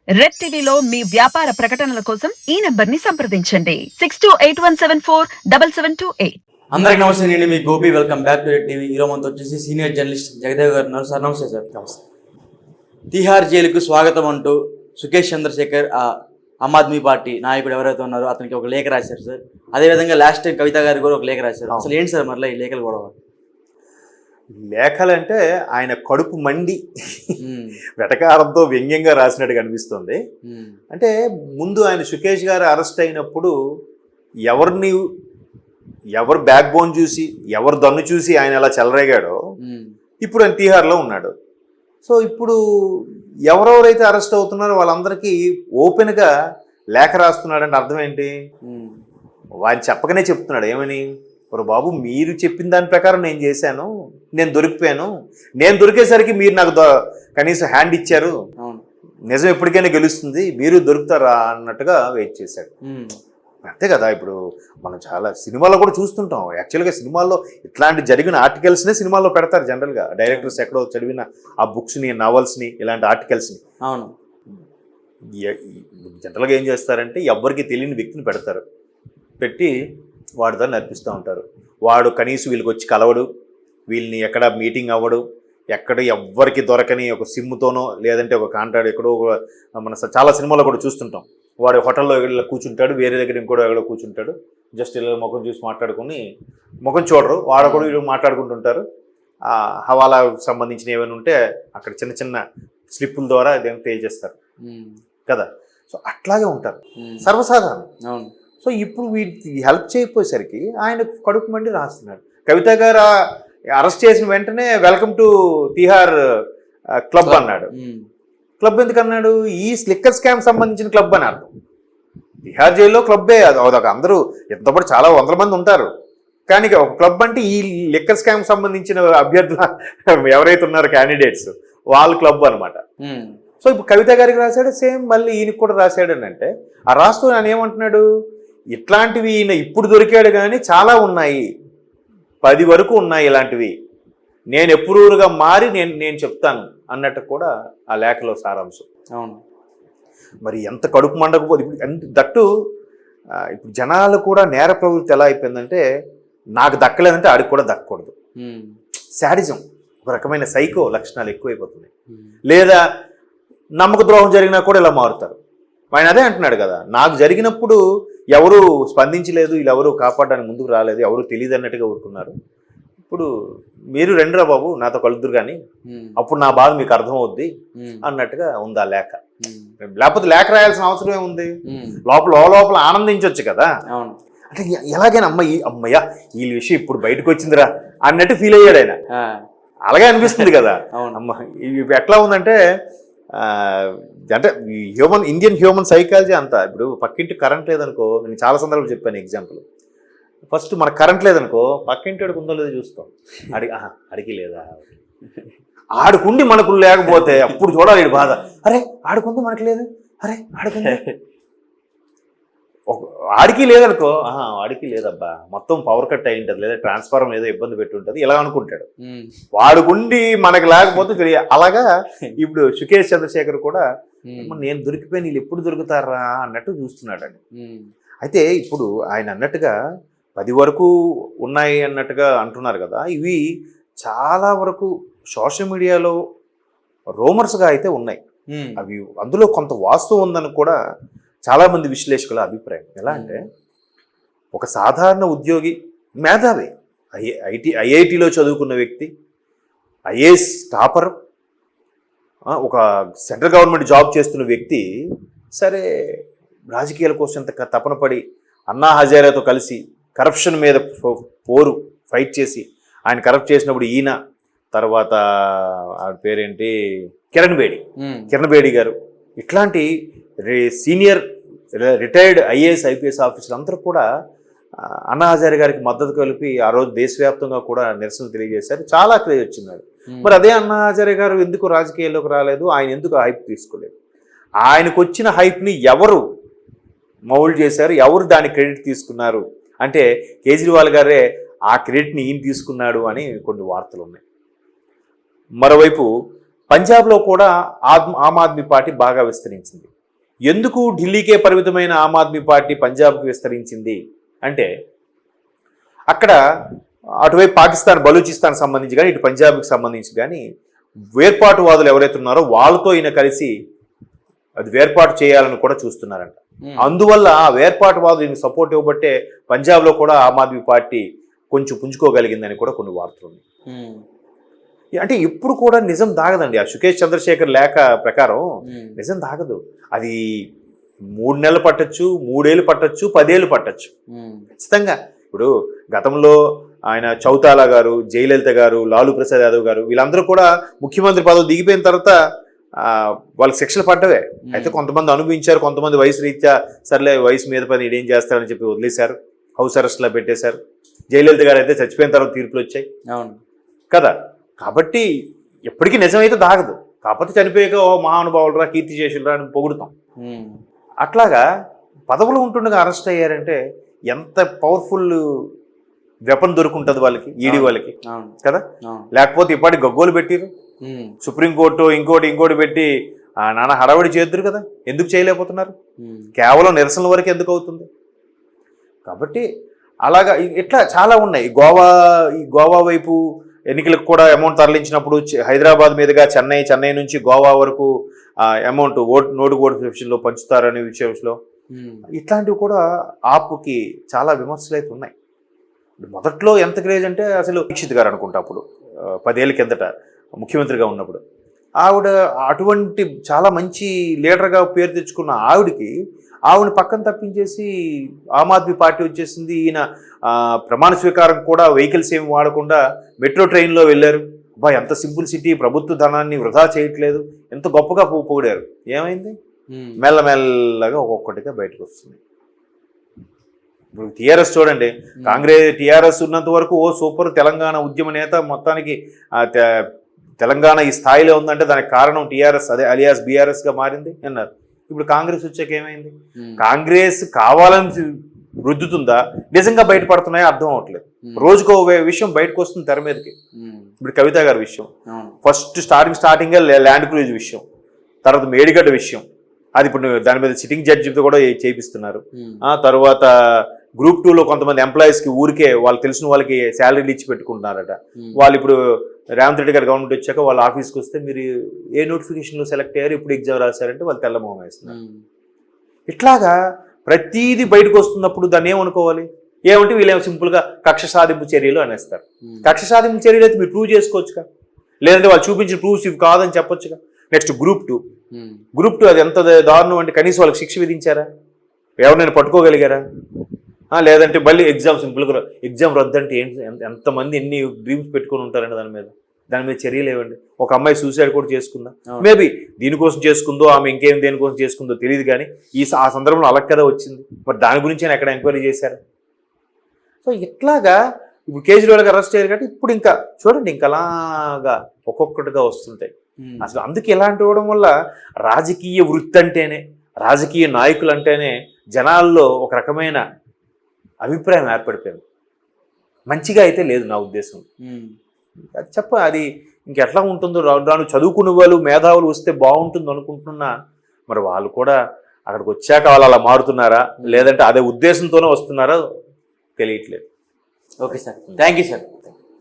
Red టీవీలో మీ వ్యాపార ప్రకటనల కోసం ఈ నంబర్ ని సంప్రదించండి 6281747728. అందరికి నమస్తే. నేను మీ Gopi. Welcome back to Red TV. ఈరోజు మనతో వచ్చేసి సీనియర్ జర్నలిస్ట్ జగదేవ్ గారు ఉన్నారు. సార్ నమస్తే. సార్ నమస్తే. తిహార్ జైలుకు స్వాగతం అంటూ సుకేష్ చంద్రశేఖర్ ఆమ్ ఆద్మీ పార్టీ నాయకుడు ఎవరైతే ఉన్నారో అతనికి ఒక లేఖ రాశారు సార్. అదేవిధంగా లాస్ట్ టైం కవిత గారు కూడా ఒక లేఖ రాశారు. అసలు ఏంటి సార్ మరలా ఈ లేఖలు కూడా? లేఖలంటే ఆయన కడుపు మండి వెటకారంతో వ్యంగ్యంగా రాసినట్టుగా అనిపిస్తుంది. అంటే ముందు ఆయన సుకేష్ గారు అరెస్ట్ అయినప్పుడు ఎవరు బ్యాక్ బోన్ చూసి ఎవరు దన్ను చూసి ఆయన ఎలా చెలరేగాడో ఇప్పుడు ఆయన తిహార్లో ఉన్నాడు. సో ఇప్పుడు ఎవరెవరైతే అరెస్ట్ అవుతున్నారో వాళ్ళందరికీ ఓపెన్గా లేఖ రాస్తున్నాడంటే అర్థం ఏంటి? ఆయన చెప్పకనే చెప్తున్నాడు. ఏమని? బాబు, మీరు చెప్పిన దాని ప్రకారం నేను చేశాను, నేను దొరికిపోయాను, నేను దొరికేసరికి మీరు నాకు కనీసం హ్యాండ్ ఇచ్చారు, నిజం ఎప్పటికైనా గెలుస్తుంది, మీరు దొరుకుతారా అన్నట్టుగా వెయిట్ చేశాడు. అంతే కదా. ఇప్పుడు మనం చాలా సినిమాల్లో కూడా చూస్తుంటాం. యాక్చువల్గా సినిమాల్లో ఇట్లాంటి జరిగిన ఆర్టికల్స్నే సినిమాల్లో పెడతారు జనరల్గా. డైరెక్టర్స్ ఎక్కడో చదివిన ఆ బుక్స్ని, నావల్స్ని, ఇలాంటి ఆర్టికల్స్ని. అవును. జనరల్గా ఏం చేస్తారంటే ఎవ్వరికి తెలియని వ్యక్తిని పెడతారు, పెట్టి వాడు దాన్ని నడిపిస్తూ ఉంటారు. వాడు కనీసం వీళ్ళకి వచ్చి కలవడు, వీళ్ళని ఎక్కడ మీటింగ్ అవ్వడు, ఎక్కడ ఎవ్వరికి దొరకని ఒక సిమ్తోనో లేదంటే ఒక కాంట్రాక్ట్ ఎక్కడో మన చాలా సినిమాల్లో కూడా చూస్తుంటాం. వాడు హోటల్లో ఇలా కూర్చుంటాడు, వేరే దగ్గర ఇంకోటి ఎక్కడో కూర్చుంటాడు, జస్ట్ ఇలా ముఖం చూసి మాట్లాడుకుని ముఖం చూడరు, వాడు కూడా వీళ్ళు మాట్లాడుకుంటుంటారు. హవాలాకు సంబంధించిన ఏమైనా ఉంటే అక్కడ చిన్న చిన్న స్లిప్పుల ద్వారా దేని తేల్చేస్తారు కదా. సో అట్లాగే ఉంటారు సర్వసాధారణం. అవును. సో ఇప్పుడు వీటికి హెల్ప్ చేయకపోయేసరికి ఆయన కడుపు మండి రాస్తున్నాడు. కవిత గారు అరెస్ట్ చేసిన వెంటనే వెల్కమ్ టు తిహార్ క్లబ్ అన్నాడు. క్లబ్ ఎందుకు అన్నాడు? ఈ లిక్కర్ స్కామ్ సంబంధించిన క్లబ్ అని అర్థం. తిహార్ జైల్లో క్లబ్బే అదొక. అందరూ ఎంతపాటు చాలా వందల మంది ఉంటారు, కానీ ఒక క్లబ్ అంటే ఈ లిక్కర్ స్కామ్ సంబంధించిన అభ్యర్థులు ఎవరైతే ఉన్నారో క్యాండిడేట్స్ వాళ్ళ క్లబ్ అనమాట. సో ఇప్పుడు కవిత గారికి రాశాడు, సేమ్ మళ్ళీ ఈయనకి కూడా రాశాడు అని అంటే ఆ రాస్తూ ఆయన ఏమంటున్నాడు? ఇట్లాంటివి ఈయన ఇప్పుడు దొరికాడు కానీ చాలా ఉన్నాయి, 10 వరకు ఉన్నాయి ఇలాంటివి, నేను ఎప్పుడూరుగా మారి నేను చెప్తాను అన్నట్టు కూడా ఆ లేఖలో సారాంశం. అవును. మరి ఎంత కడుపు మండకపోతే ఇప్పుడు దట్టు ఇప్పుడు జనాలు కూడా నేర ప్రవృత్తి ఎలా అయిపోయిందంటే, నాకు దక్కలేదంటే ఆడికి కూడా దక్కకూడదు. శాడిజం, ఒక రకమైన సైకో లక్షణాలు ఎక్కువైపోతున్నాయి. లేదా నమ్మక ద్రోహం జరిగినా కూడా ఇలా మారుతారు. ఆయన అదే అంటున్నాడు కదా, నాకు జరిగినప్పుడు ఎవరు స్పందించలేదు, వీళ్ళెవరు కాపాడడానికి ముందుకు రాలేదు, ఎవరు తెలియదు అన్నట్టుగా ఊరుకున్నారు. ఇప్పుడు మీరు రెండురా బాబు నాతో కలుద్దురు కానీ అప్పుడు నా బాధ మీకు అర్థమవుద్ది అన్నట్టుగా ఉంది ఆ లేఖ. లేకపోతే లేఖ రాయాల్సిన అవసరం ఏముంది? లోపల ఆనందించవచ్చు కదా. అంటే ఎలాగైనా అమ్మయ్య ఈ విషయం ఇప్పుడు బయటకు వచ్చిందిరా అన్నట్టు ఫీల్ అయ్యాడు ఆయన. అలాగే అనిపిస్తుంది కదా. అమ్మ ఇవి ఎట్లా ఉందంటే అంటే ఇండియన్ హ్యూమన్ సైకాలజీ అంతా. ఇప్పుడు పక్కింటి కరెంట్ లేదనుకో, నేను చాలా సందర్భాలు చెప్పాను ఎగ్జాంపుల్. ఫస్ట్ మనకు కరెంట్ లేదనుకో పక్కింటి వాడికి ఉందో లేదో చూస్తాం. అడిగి లేదా, ఆడుకుండి మనకు లేకపోతే అప్పుడు చూడాలి బాధ. అరే ఆడుకుంది మనకు లేదు, అరే ఆడుకుంది ఆడికి లేదనుకో, వాడికి లేదబ్బా మొత్తం పవర్ కట్ అయి ఉంటుంది, లేదా ట్రాన్స్ఫార్మర్ ఏదో ఇబ్బంది పెట్టి ఉంటుంది, ఇలా అనుకుంటాడు. వాడుకుండి మనకు లేకపోతే తెలియ. అలాగా ఇప్పుడు సుకేష్ చంద్రశేఖర్ కూడా నేను దొరికిపోయి వీళ్ళు ఎప్పుడు దొరుకుతారా అన్నట్టు చూస్తున్నాడండి. అయితే ఇప్పుడు ఆయన అన్నట్టుగా 10 వరకు ఉన్నాయి అన్నట్టుగా అంటున్నారు కదా. ఇవి చాలా వరకు సోషల్ మీడియాలో రూమర్స్గా అయితే ఉన్నాయి. అవి అందులో కొంత వాస్తవం ఉందని కూడా చాలామంది విశ్లేషకుల అభిప్రాయం. ఎలా అంటే, ఒక సాధారణ ఉద్యోగి, మేధావి, ఐఐటిలో చదువుకున్న వ్యక్తి, ఐఏఎస్ టాపర్, ఒక సెంట్రల్ గవర్నమెంట్ జాబ్ చేస్తున్న వ్యక్తి, సరే రాజకీయాల కోసం ఎంత తపన పడి అన్నా హజారేతో కలిసి కరప్షన్ మీద ఫైట్ చేసి, ఆయన కరప్ట్ చేసినప్పుడు ఈయన, తర్వాత ఆ పేరేంటి కిరణ్ బేడి గారు, ఇట్లాంటి సీనియర్ రిటైర్డ్ ఐఏఎస్ ఐపీఎస్ ఆఫీసర్లు అందరూ కూడా అన్నా హజారే గారికి మద్దతు కలిపి ఆ రోజు దేశవ్యాప్తంగా కూడా నిరసన తెలియజేశారు. చాలా క్రేజ్ వచ్చింది. మరి అదే అన్నా హజారే గారు ఎందుకు రాజకీయాల్లోకి రాలేదు? ఆయన ఎందుకు హైప్ తీసుకోలేదు? ఆయనకు వచ్చిన హైప్ని ఎవరు మౌల్డ్ చేశారు, ఎవరు దాని క్రెడిట్ తీసుకున్నారు అంటే కేజ్రీవాల్ గారే ఆ క్రెడిట్ని ఈయన తీసుకున్నాడు అని కొన్ని వార్తలు ఉన్నాయి. మరోవైపు పంజాబ్లో కూడా ఆమ్ ఆద్మీ పార్టీ బాగా విస్తరించింది. ఎందుకు ఢిల్లీకే పరిమితమైన ఆమ్ ఆద్మీ పార్టీ పంజాబ్కి విస్తరించింది అంటే అక్కడ అటువైపు పాకిస్తాన్ బలూచిస్తాన్ సంబంధించి కానీ ఇటు పంజాబ్కి సంబంధించి కానీ వేర్పాటువాదులు ఎవరైతే ఉన్నారో వాళ్ళతో ఈయన కలిసి అది వేర్పాటు చేయాలని కూడా చూస్తున్నారంట. అందువల్ల ఆ వేర్పాటువాదులు ఈయన సపోర్ట్ ఇవ్వబట్టే పంజాబ్లో కూడా ఆమ్ ఆద్మీ పార్టీ కొంచెం పుంజుకోగలిగిందని కూడా కొన్ని వార్తలు ఉన్నాయి. అంటే ఇప్పుడు కూడా నిజం దాగదండి. ఆ సుకేష్ చంద్రశేఖర్ లేఖ ప్రకారం నిజం దాగదు. అది 3 నెలలు పట్టచ్చు, 3 ఏళ్ళు పట్టచ్చు, 10 ఏళ్ళు పట్టచ్చు ఖచ్చితంగా. ఇప్పుడు గతంలో ఆయన చౌతాలా గారు, జయలలిత గారు, లాలూ ప్రసాద్ యాదవ్ గారు వీళ్ళందరూ కూడా ముఖ్యమంత్రి పదవి దిగిపోయిన తర్వాత వాళ్ళకి శిక్షలు పడ్డవే. అయితే కొంతమంది అనుభవించారు, కొంతమంది వయసు రీత్యా సర్లే వయసు మీద పని ఇదేం చేస్తారని చెప్పి వదిలేశారు, హౌస్ అరెస్ట్లో పెట్టేశారు. జయలలిత గారు అయితే చచ్చిపోయిన తర్వాత తీర్పులు వచ్చాయి కదా. కాబట్టి ఎప్పటికీ నిజమైతే దాగదు. కాకపోతే చనిపోయాక ఓ మహానుభావులు రా, కీర్తి చేసులు రా అని పొగుడుతాం. అట్లాగా పదవులు ఉంటుండగా అరెస్ట్ అయ్యారంటే ఎంత పవర్ఫుల్ వెపన్ దొరుకుంటుంది వాళ్ళకి, ఈడీ వాళ్ళకి కదా. లేకపోతే ఇప్పటికి గగ్గోలు పెట్టిరు, సుప్రీంకోర్టు ఇంకోటి పెట్టి నాన్న హడావిడి చేద్దరు కదా. ఎందుకు చేయలేకపోతున్నారు? కేవలం నిరసనల వరకు ఎందుకు అవుతుంది? కాబట్టి అలాగా ఇట్లా చాలా ఉన్నాయి. ఈ గోవా వైపు ఎన్నికలకు కూడా అమౌంట్ తరలించినప్పుడు హైదరాబాద్ మీదుగా చెన్నై నుంచి గోవా వరకు అమౌంట్ నోటు విషయంలో పంచుతారనే విషయంలో ఇట్లాంటివి కూడా ఆపుకి చాలా విమర్శలు అయితే ఉన్నాయి. మొదట్లో ఎంత క్రేజ్ అంటే అసలు దీక్షిత్ గారు అనుకుంటా అప్పుడు 10 ఏళ్ళ కిందట ముఖ్యమంత్రిగా ఉన్నప్పుడు ఆవిడ అటువంటి చాలా మంచి లీడర్గా పేరు తెచ్చుకున్న ఆవిడని పక్కన తప్పించేసి ఆమ్ ఆద్మీ పార్టీ వచ్చేసింది. ఈయన ప్రమాణ స్వీకారం కూడా వెహికల్స్ ఏమి వాడకుండా మెట్రో ట్రైన్లో వెళ్ళారు. అబ్బా ఎంత సింపుల్ సిటీ, ప్రభుత్వ ధనాన్ని వృధా చేయట్లేదు, ఎంత గొప్పగా పొగిడారు. ఏమైంది? మెల్లమెల్లగా ఒక్కొక్కటిగా బయటకు వస్తుంది. ఇప్పుడు టీఆర్ఎస్ చూడండి, టీఆర్ఎస్ ఉన్నంత వరకు ఓ సూపర్ తెలంగాణ ఉద్యమ నేత, మొత్తానికి తెలంగాణ ఈ స్థాయిలో ఉందంటే దానికి కారణం టీఆర్ఎస్, అదే అలియాస్ బీఆర్ఎస్గా మారింది అన్నారు. ఇప్పుడు కాంగ్రెస్ వచ్చాక ఏమైంది? కాంగ్రెస్ కావాలని రుద్దుతుందా, నిజంగా బయటపడుతున్నాయో అర్థం అవ్వట్లేదు. రోజుకో విషయం బయటకు వస్తుంది తెర మీదకి. ఇప్పుడు కవిత గారి విషయం, ఫస్ట్ స్టార్టింగే ల్యాండ్ క్రూజ్ విషయం, తర్వాత మేడిగడ్డ విషయం, అది ఇప్పుడు దాని మీద సిట్టింగ్ జడ్జితో కూడా చేపిస్తున్నారు. తర్వాత గ్రూప్ 2లో కొంతమంది ఎంప్లాయీస్కి ఊరికే వాళ్ళు తెలిసిన వాళ్ళకి శాలరీలు ఇచ్చి పెట్టుకుంటున్నారట. వాళ్ళు ఇప్పుడు రేవంత్ రెడ్డి గారు గవర్నమెంట్ వచ్చాక వాళ్ళ ఆఫీస్కి వస్తే మీరు ఏ నోటిఫికేషన్లో సెలెక్ట్ అయ్యారు, ఇప్పుడు ఎగ్జామ్ రాశారంటే వాళ్ళు తెల్లమొహం వేస్తున్నారు. ఇట్లాగా ప్రతీది బయటకు వస్తున్నప్పుడు దాన్ని ఏమనుకోవాలి? ఏమంటే వీళ్ళేమో సింపుల్గా కక్ష సాధింపు చర్యలు అనేస్తారు. కక్ష సాధింపు చర్యలు అయితే మీరు ప్రూవ్ చేసుకోవచ్చుగా, లేదంటే వాళ్ళు చూపించిన ప్రూఫ్స్ ఇవి కాదని చెప్పొచ్చుగా. నెక్స్ట్ గ్రూప్ 2 అది ఎంత దారుణం అంటే కనీసం వాళ్ళకి శిక్ష విధించారా? ఎవరినైనా పట్టుకోగలిగారా? లేదంటే మళ్ళీ సింపుల్గా ఎగ్జామ్ రద్దు అంటే ఏంటి? ఎంతమంది ఎన్ని డ్రీమ్స్ పెట్టుకొని ఉంటారండి దాని మీద చర్యలు ఏవండి? ఒక అమ్మాయి సూసైడ్ కూడా చేసుకుందా, మేబీ దీనికోసం చేసుకుందో, ఆమె ఇంకేం దేనికోసం చేసుకుందో తెలియదు, కానీ ఆ సందర్భంలో అలా కదా వచ్చింది. మరి దాని గురించి ఎక్కడ ఎంక్వైరీ చేశారు? సో ఇట్లాగా ఇప్పుడు కేజ్రీవాల్ గారు అరెస్ట్ అయ్యారు కాబట్టి ఇప్పుడు ఇంకా చూడండి, ఇంకా అలాగా ఒక్కొక్కటిగా వస్తుంటాయి. అసలు అందుకు ఇలాంటి ఇవ్వడం వల్ల రాజకీయ వృత్తి అంటేనే, రాజకీయ నాయకులు అంటేనే జనాల్లో ఒక రకమైన అభిప్రాయం ఏర్పడిపోయింది. మంచిగా అయితే లేదు నా ఉద్దేశం. అది ఇంకెట్లా ఉంటుందో రాను చదువుకునే వాళ్ళు, మేధావులు వస్తే బాగుంటుంది అనుకుంటున్నా. మరి వాళ్ళు కూడా అక్కడికి వచ్చాక వాళ్ళు అలా మారుతున్నారా, లేదంటే అదే ఉద్దేశంతోనే వస్తున్నారా తెలియట్లేదు. Okay sir, thank you sir.